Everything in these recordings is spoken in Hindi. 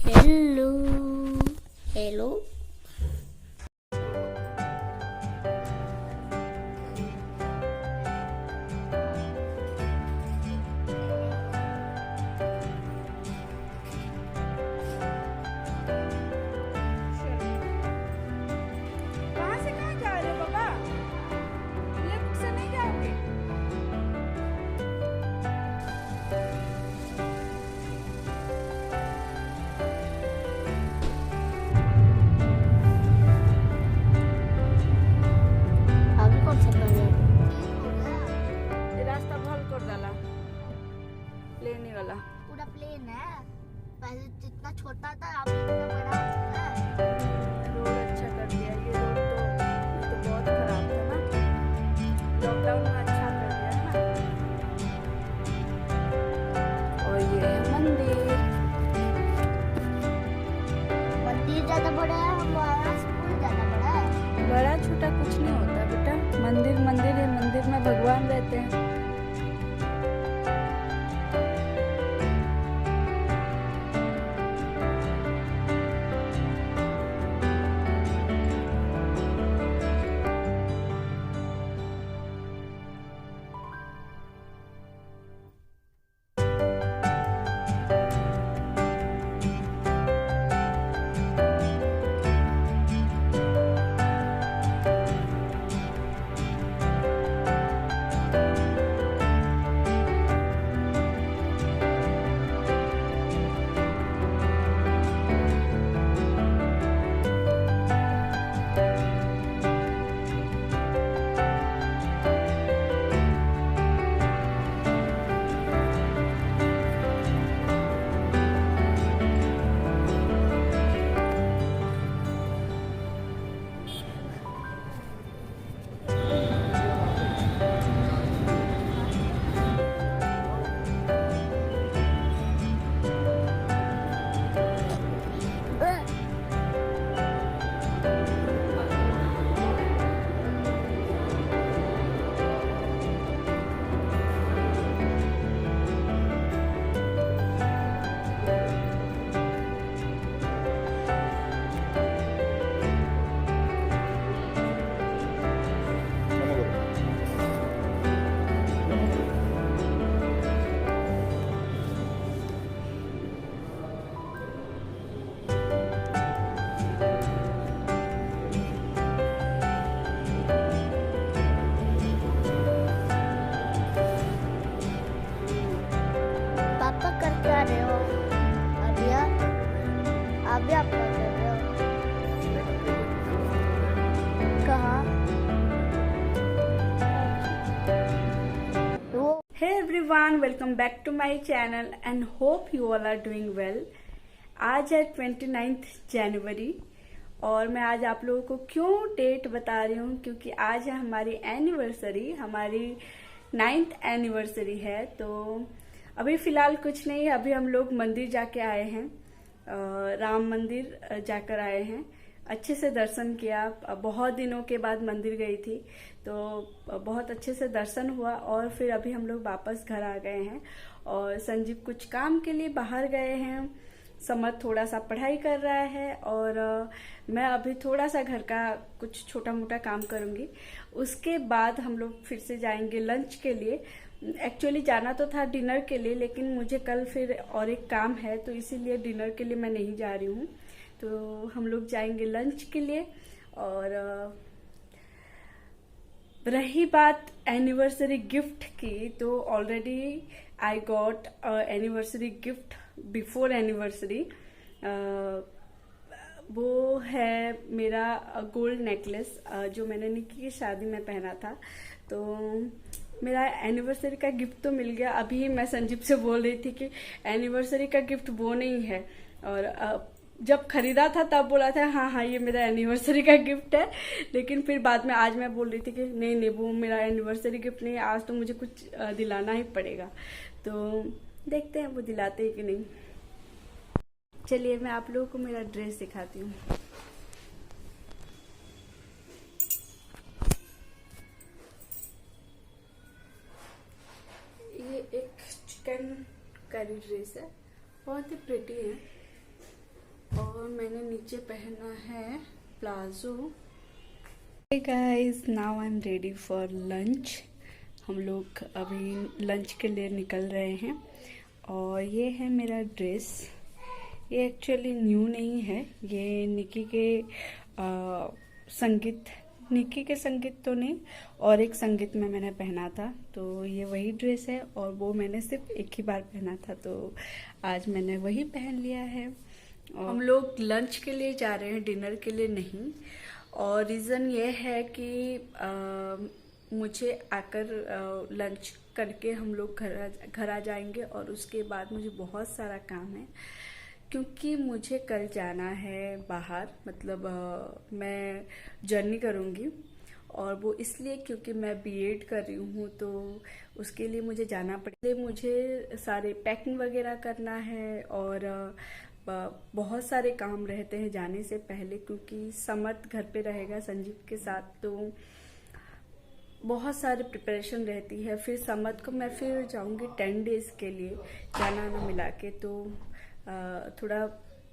Hello hello. कहाँ से कहाँ जा रहे हो बाबा? लेफ्ट से नहीं जाओगे? अभी कौन सा बने? ये रास्ता भल कर डाला लेने वाला। पूरा प्लेन है। पहले जितना छोटा था अब इतना बड़ा हो गया है। रोड अच्छा कर दिया। ये रोड तो बहुत खराब था ना। लॉकडाउन में अच्छा कर दिया है ना। और ये है मंदिर। मंदिर ज्यादा बड़ा है, हमारा स्कूल ज्यादा बड़ा है। बड़ा छोटा कुछ नहीं होता बेटा। मंदिर मंदिर है, मंदिर में भगवान रहते हैं। पापा कर क्या रहे हो? अभी आप क्या कर रहे हो? कहाँ? वो Hey everyone, welcome back to my channel and hope you all are doing well. आज है 29 जनवरी और मैं आज आप लोगों को क्यों डेट बता रही हूँ, क्योंकि आज है हमारी एनिवर्सरी, हमारी 9th एनिवर्सरी है। तो अभी फिलहाल कुछ नहीं है, अभी हम लोग मंदिर जाके आए हैं, राम मंदिर जाकर आए हैं। अच्छे से दर्शन किया, बहुत दिनों के बाद मंदिर गई थी तो बहुत अच्छे से दर्शन हुआ। और फिर अभी हम लोग वापस घर आ गए हैं और संजीव कुछ काम के लिए बाहर गए हैं, समर थोड़ा सा पढ़ाई कर रहा है और मैं अभी थोड़ा सा घर का कुछ छोटा मोटा काम करूंगी। उसके बाद हम लोग फिर से जाएंगे लंच के लिए। एक्चुअली जाना तो था डिनर के लिए, लेकिन मुझे कल फिर और एक काम है तो इसीलिए डिनर के लिए मैं नहीं जा रही हूँ। तो हम लोग जाएंगे लंच के लिए। और रही बात एनिवर्सरी गिफ्ट की, तो already I got anniversary gift before anniversary. वो है मेरा गोल्ड नेकलेस जो मैंने निक्की की शादी में पहना था। तो मेरा एनिवर्सरी का गिफ्ट तो मिल गया। अभी मैं संजीव से बोल रही थी कि एनिवर्सरी का गिफ्ट वो नहीं है, और जब खरीदा था तब बोला था हाँ हाँ ये मेरा एनिवर्सरी का गिफ्ट है, लेकिन फिर बाद में आज मैं बोल रही थी कि नहीं नहीं वो मेरा एनिवर्सरी गिफ्ट नहीं है, आज तो मुझे कुछ दिलाना ही पड़ेगा। तो देखते हैं वो दिलाते हैं कि नहीं। चलिए मैं आप लोगों को मेरा ड्रेस दिखाती हूँ। ये एक चिकन करी ड्रेस है, बहुत ही प्रिटी है। नीचे पहना है palazzo. Hey guys, now I am ready for lunch. हम लोग अभी लंच के लिए निकल रहे हैं और ये है मेरा ड्रेस। ये एक्चुअली न्यू नहीं है, ये निकी के संगीत तो नहीं, और एक संगीत में मैंने पहना था, तो ये वही ड्रेस है और वो मैंने सिर्फ एक ही बार पहना था, तो आज मैंने वही पहन लिया है। और हम लोग लंच के लिए जा रहे हैं, डिनर के लिए नहीं। और रीज़न ये है कि मुझे आकर लंच करके हम लोग घर आ जाएंगे और उसके बाद मुझे बहुत सारा काम है, क्योंकि मुझे कल जाना है बाहर, मतलब मैं जर्नी करूँगी। और वो इसलिए क्योंकि मैं बीएड कर रही हूँ, तो उसके लिए मुझे जाना पड़ेगा। मुझे सारे पैकिंग वगैरह करना है और बहुत सारे काम रहते हैं जाने से पहले, क्योंकि समत घर पे रहेगा संजीव के साथ, तो बहुत सारे प्रिपरेशन रहती है। फिर समत को मैं फिर जाऊंगी 10 डेज के लिए, जाना आना मिला के, तो थोड़ा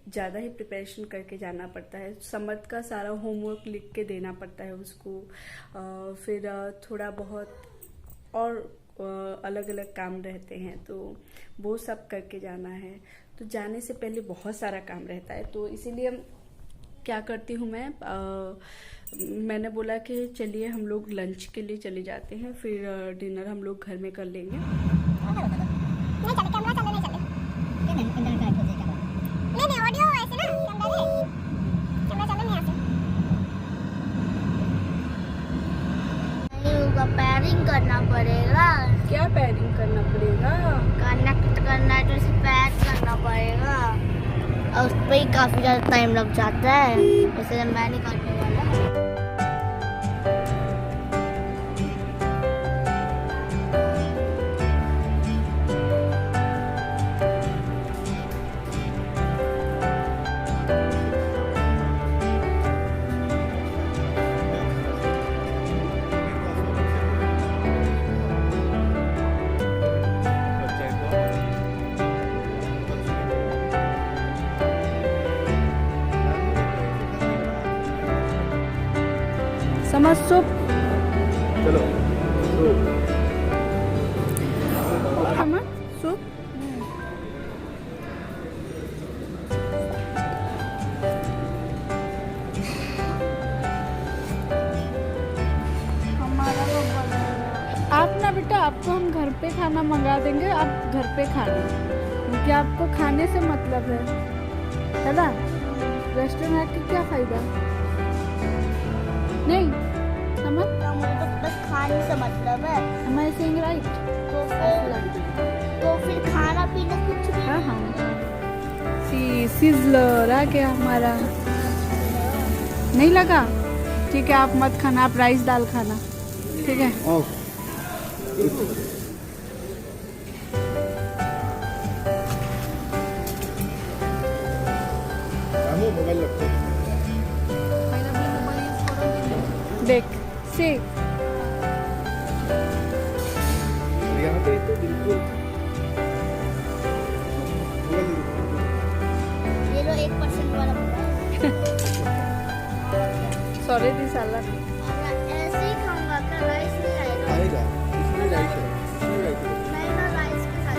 ज़्यादा ही प्रिपरेशन करके जाना पड़ता है। समत का सारा होमवर्क लिख के देना पड़ता है उसको, फिर थोड़ा बहुत और अलग अलग काम रहते हैं, तो वो सब करके जाना है। तो जाने से पहले बहुत सारा काम रहता है, तो इसीलिए क्या करती हूँ मैंने बोला कि चलिए हम लोग लंच के लिए चले जाते हैं, फिर डिनर हम लोग घर में कर लेंगे। पैरिंग करना पड़ेगा। क्या पैरिंग करना पड़ेगा? कनेक्ट करना है तो इसे पैर करना पड़ेगा, और उस पर ही काफी ज्यादा टाइम लग जाता है, इसलिए मैं नहीं करने वाला। समझ सूप, चलो समझ सूप। आप ना बेटा, आपको हम घर पे खाना मंगा देंगे, आप घर पे खाना, क्योंकि आपको खाने से मतलब है ना। रेस्टोरेंट की क्या फायदा? नहीं समझ, मुझे तो बस खाने से मतलब है। हमारे सेइंग राइट। तो फिर खाना पीना कुछ भी हाँ हाँ, सिजलर आ गया हमारा। नहीं लगा? ठीक है, आप मत खाना, आप राइस दाल खाना, ठीक है। मोबाइल रखो। देख से यहाँ पे तो बिल्कुल ये लो 1% वाला सॉरी दी साला। ऐसे ही खाऊंगा, क्या राइस नहीं आएगा? आएगा, इसमें राइस है, इसमें राइस है। नहीं ना, राइस के साथ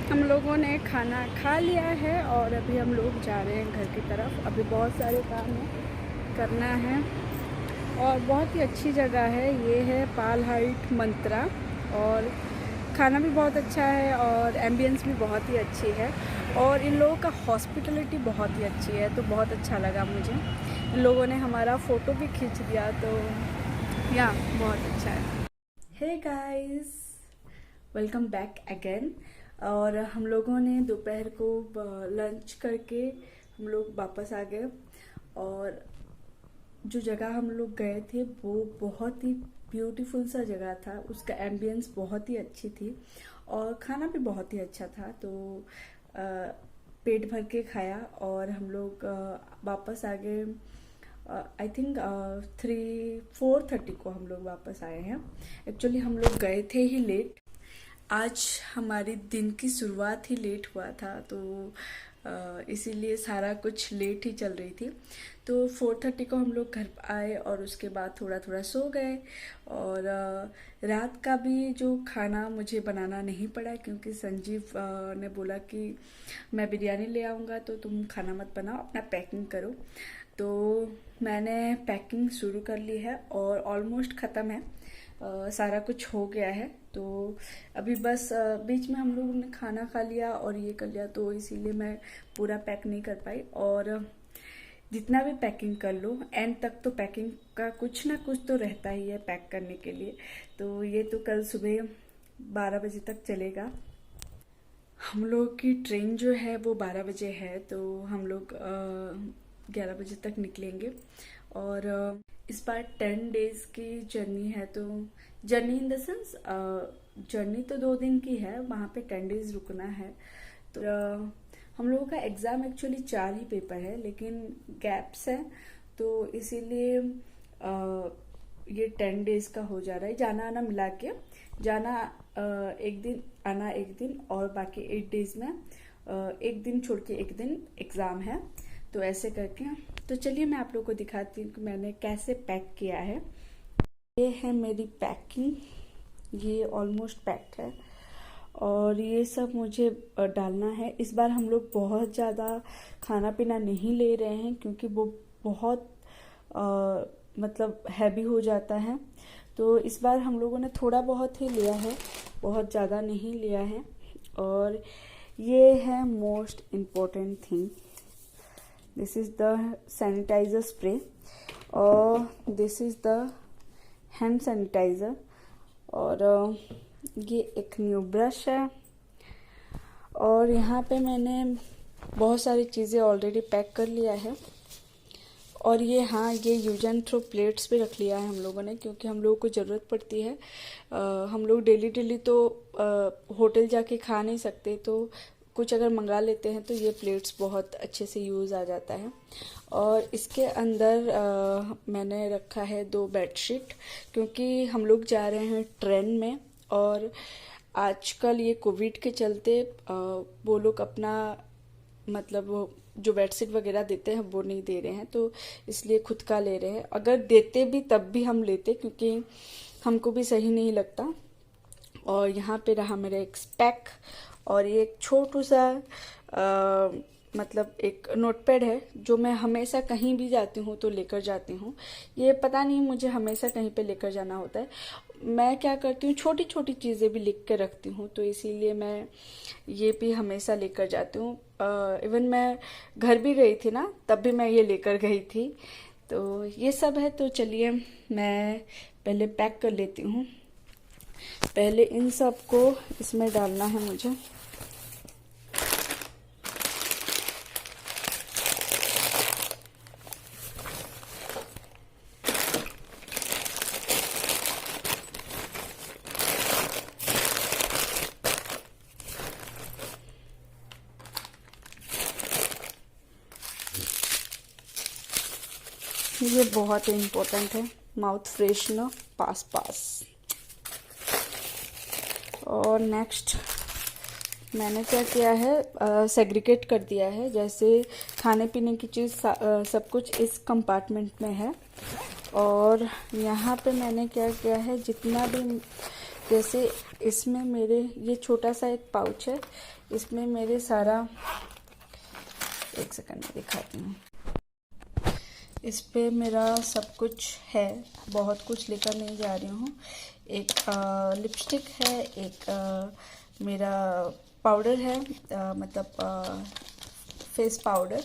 हम लोगों ने खाना खा लिया है और अभी हम लोग जा रहे हैं घर की तरफ। अभी बहुत सारे काम है, करना है, और बहुत ही अच्छी जगह है। ये है पाल हाइट मंत्रा, और खाना भी बहुत अच्छा है और एम्बियंस भी बहुत ही अच्छी है, और इन लोगों का हॉस्पिटलिटी बहुत ही अच्छी है, तो बहुत अच्छा लगा मुझे। इन लोगों ने हमारा फ़ोटो भी खींच दिया, तो या बहुत अच्छा है। Hey guys, welcome back again. और हम लोगों ने दोपहर को लंच करके हम लोग वापस आ गए, और जो जगह हम लोग गए थे वो बहुत ही ब्यूटीफुल सा जगह था। उसका एम्बियंस बहुत ही अच्छी थी और खाना भी बहुत ही अच्छा था। तो पेट भर के खाया और हम लोग वापस आ गए। आई थिंक 4:30 को हम लोग वापस आए हैं। एक्चुअली हम लोग गए थे ही लेट। आज हमारी दिन की शुरुआत ही लेट हुआ था, तो इसीलिए सारा कुछ लेट ही चल रही थी। तो 4:30 को हम लोग घर आए और उसके बाद थोड़ा थोड़ा सो गए। और रात का भी जो खाना मुझे बनाना नहीं पड़ा, क्योंकि संजीव ने बोला कि मैं बिरयानी ले आऊँगा तो तुम खाना मत बनाओ, अपना पैकिंग करो। तो मैंने पैकिंग शुरू कर ली है और ऑलमोस्ट ख़त्म है, सारा कुछ हो गया है। तो अभी बस बीच में हम लोगों ने खाना खा लिया और ये कर लिया, तो इसीलिए मैं पूरा पैक नहीं कर पाई। और जितना भी पैकिंग कर लो, एंड तक तो पैकिंग का कुछ ना कुछ तो रहता ही है पैक करने के लिए। तो ये तो कल सुबह 12 बजे तक चलेगा। हम लोग की ट्रेन जो है वो 12 बजे है, तो हम लोग 11 बजे तक निकलेंगे। और इस बार 10 डेज की जर्नी है, तो journey in the sense journey तो 2 दिन की है, वहाँ पे 10 डेज रुकना है। तो हम लोगों का एग्ज़ाम एक्चुअली 4 ही पेपर है, लेकिन गैप्स हैं, तो इसीलिए ये 10 डेज का हो जा रहा है। जाना आना मिला के, जाना 1 दिन, आना 1 दिन, और बाकी 8 डेज में 1 दिन छोड़ के 1 दिन एग्ज़ाम है। तो ऐसे करके, तो चलिए मैं आप लोगों को दिखाती हूँ कि मैंने कैसे पैक किया है। ये है मेरी पैकिंग, ये ऑलमोस्ट पैक्ड है और ये सब मुझे डालना है। इस बार हम लोग बहुत ज़्यादा खाना पीना नहीं ले रहे हैं, क्योंकि वो बहुत मतलब हैवी हो जाता है। तो इस बार हम लोगों ने थोड़ा बहुत ही लिया है, बहुत ज़्यादा नहीं लिया है। और ये है most important thing, this is the sanitiser spray और this is the hand sanitiser. और ये एक न्यू ब्रश है। और यहाँ पे मैंने बहुत सारी चीज़ें ऑलरेडी पैक कर लिया है। और ये ये यूज एंड थ्रो प्लेट्स भी रख लिया है हम लोगों ने, क्योंकि हम लोगों को ज़रूरत पड़ती है। हम लोग डेली तो होटल जाके खा नहीं सकते, तो कुछ अगर मंगा लेते हैं तो ये प्लेट्स बहुत अच्छे से यूज़ आ जाता है। और इसके अंदर मैंने रखा है 2 बेडशीट, क्योंकि हम लोग जा रहे हैं ट्रेन में और आजकल ये कोविड के चलते वो लोग अपना मतलब जो बेडशीट वगैरह देते हैं वो नहीं दे रहे हैं, तो इसलिए खुद का ले रहे हैं। अगर देते भी तब भी हम लेते, क्योंकि हमको भी सही नहीं लगता। और यहाँ पे रहा मेरा एक स्पैक, और ये एक छोटू सा मतलब एक नोटपैड है, जो मैं हमेशा कहीं भी जाती हूँ तो लेकर जाती हूँ। ये पता नहीं, मुझे हमेशा कहीं पे लेकर जाना होता है। मैं क्या करती हूँ, छोटी छोटी चीज़ें भी लिख के रखती हूँ, तो इसीलिए मैं ये भी हमेशा लेकर जाती हूँ। इवन मैं घर भी गई थी ना, तब भी मैं ये लेकर गई थी। तो ये सब है। तो चलिए मैं पहले पैक कर लेती हूँ। पहले इन सब को इसमें डालना है मुझे। ये बहुत ही इम्पोर्टेंट है, माउथ फ्रेशनर पास। और नेक्स्ट मैंने क्या किया है, सेग्रीगेट कर दिया है। जैसे खाने पीने की चीज़ सब कुछ इस कंपार्टमेंट में है। और यहाँ पे मैंने क्या किया है, जितना भी, जैसे इसमें मेरे ये छोटा सा एक पाउच है, इसमें मेरे सारा, एक सेकंड में दिखाती हूँ। इस पे मेरा सब कुछ है, बहुत कुछ लेकर नहीं जा रही हूँ। एक लिपस्टिक है, एक मेरा पाउडर है, मतलब फेस पाउडर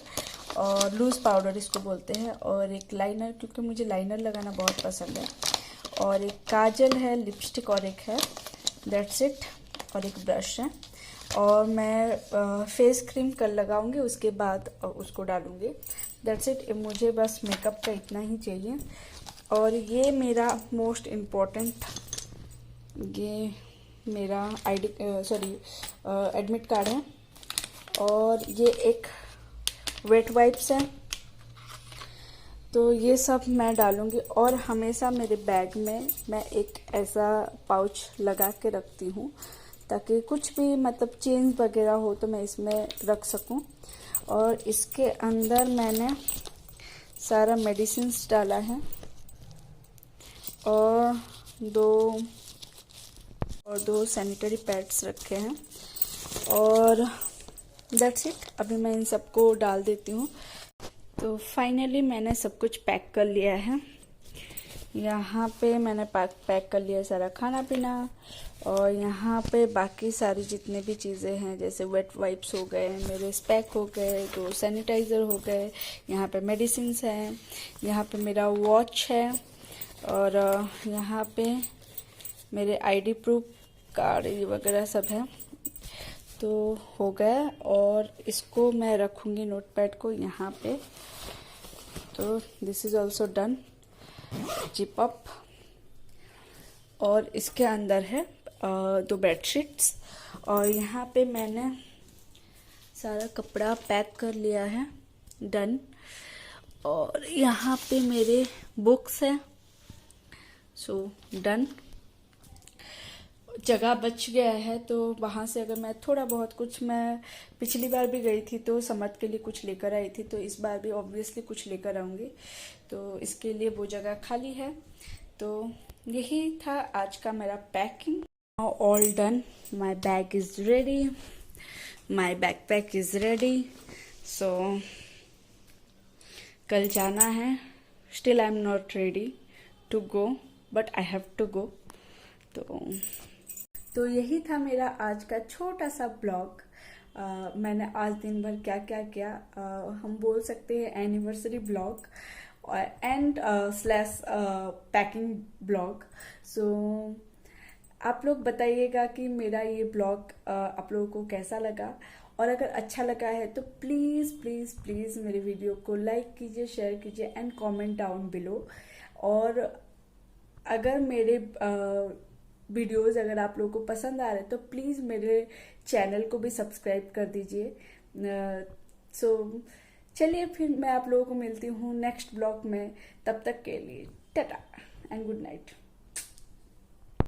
और लूज़ पाउडर इसको बोलते हैं, और एक लाइनर, क्योंकि मुझे लाइनर लगाना बहुत पसंद है, और एक काजल है, लिपस्टिक और एक है, दैट्स इट। और एक ब्रश है। और मैं फेस क्रीम कल लगाऊंगी, उसके बाद उसको डालूंगी, दैट्स इट। मुझे बस मेकअप का इतना ही चाहिए। और ये मेरा मोस्ट इम्पोर्टेंट, ये मेरा एडमिट कार्ड है। और ये एक वेट वाइप्स है। तो ये सब मैं डालूंगी और हमेशा मेरे बैग में मैं एक ऐसा पाउच लगा के रखती हूँ ताकि कुछ भी मतलब चेंज वगैरह हो तो मैं इसमें रख सकूँ। और इसके अंदर मैंने सारा मेडिसिन्स डाला है और दो सैनिटरी पैड्स रखे हैं और दैट्स इट। अभी मैं इन सबको डाल देती हूँ। तो फाइनली मैंने सब कुछ पैक कर लिया है। यहाँ पे मैंने पैक कर लिया सारा खाना पीना और यहाँ पे बाकी सारी जितने भी चीज़ें हैं जैसे वेट वाइप्स हो गए, मेरे स्पैक हो गए, 2 सैनिटाइज़र हो गए, यहाँ पे मेडिसिन्स हैं, यहाँ पे मेरा वॉच है और यहाँ पे मेरे आईडी प्रूफ कार्ड ये वगैरह सब है। तो हो गया और इसको मैं रखूँगी नोटपैड को यहाँ पे। तो this is also done, zip up. और इसके अंदर है 2 बेडशीट्स और यहाँ पे मैंने सारा कपड़ा पैक कर लिया है, डन। और यहाँ पे मेरे बुक्स हैं, सो डन। जगह बच गया है तो वहाँ से अगर मैं थोड़ा बहुत कुछ, मैं पिछली बार भी गई थी तो समझ के लिए कुछ लेकर आई थी, तो इस बार भी ऑब्वियसली कुछ लेकर आऊँगी, तो इसके लिए वो जगह खाली है। तो यही था आज का मेरा packing. All done, my bag is ready, my backpack is ready. So कल जाना है। Still I am not ready to go but I have to go. तो यही था मेरा आज का छोटा सा ब्लॉग। मैंने आज दिन भर क्या क्या किया, हम बोल सकते हैं anniversary blog and slash packing blog. So आप लोग बताइएगा कि मेरा ये ब्लॉग आप लोगों को कैसा लगा, और अगर अच्छा लगा है तो प्लीज़ प्लीज़ प्लीज़ मेरे वीडियो को लाइक कीजिए, शेयर कीजिए एंड कमेंट डाउन बिलो। और अगर मेरे वीडियोस अगर आप लोगों को पसंद आ रहे हैं तो प्लीज़ मेरे चैनल को भी सब्सक्राइब कर दीजिए। सो चलिए फिर मैं आप लोगों को मिलती हूँ नेक्स्ट ब्लॉग में। तब तक के लिए टाटा एंड गुड नाइट।